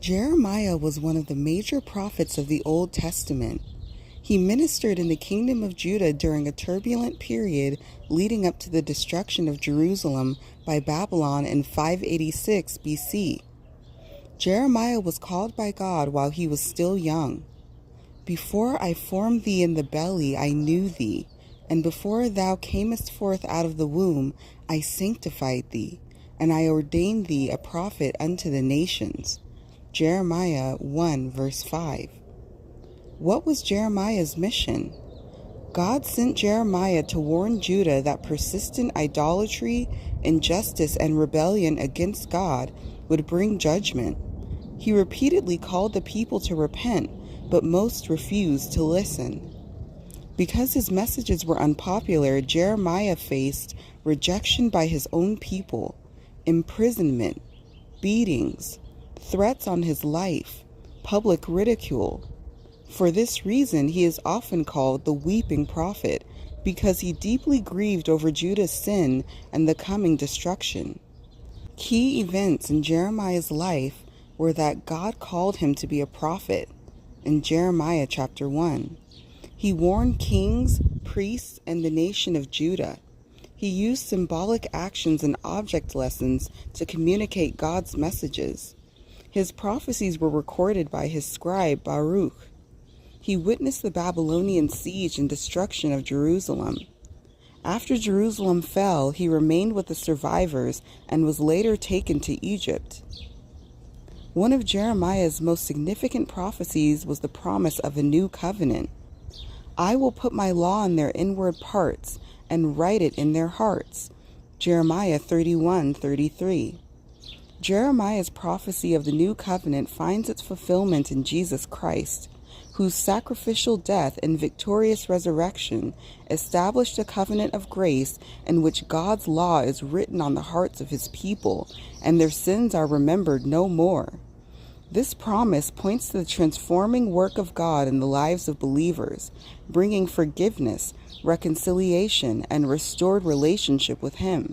Jeremiah was one of the major prophets of the Old Testament. He ministered in the kingdom of Judah during a turbulent period leading up to the destruction of Jerusalem by Babylon in 586 BC. Jeremiah was called by God while he was still young. Before I formed thee in the belly, I knew thee, and before thou camest forth out of the womb, I sanctified thee, and I ordained thee a prophet unto the nations. Jeremiah 1 verse 5. What was Jeremiah's mission? God sent Jeremiah to warn Judah that persistent idolatry, injustice, and rebellion against God would bring judgment. He repeatedly called the people to repent, but most refused to listen. Because his messages were unpopular, Jeremiah faced rejection by his own people, imprisonment, beatings, threats on his life, public ridicule. For this reason, he is often called the weeping prophet, because he deeply grieved over Judah's sin and the coming destruction. Key events in Jeremiah's life were that God called him to be a prophet in Jeremiah chapter 1. He warned kings, priests, and the nation of Judah. He used symbolic actions and object lessons to communicate God's messages. His prophecies were recorded by his scribe Baruch. He witnessed the Babylonian siege and destruction of Jerusalem. After Jerusalem fell, he remained with the survivors and was later taken to Egypt. One of Jeremiah's most significant prophecies was the promise of a new covenant. I will put my law in their inward parts and write it in their hearts. Jeremiah 31:33. Jeremiah's prophecy of the new covenant finds its fulfillment in Jesus Christ, whose sacrificial death and victorious resurrection established a covenant of grace in which God's law is written on the hearts of his people, and their sins are remembered no more. This promise points to the transforming work of God in the lives of believers, bringing forgiveness, reconciliation, and restored relationship with him.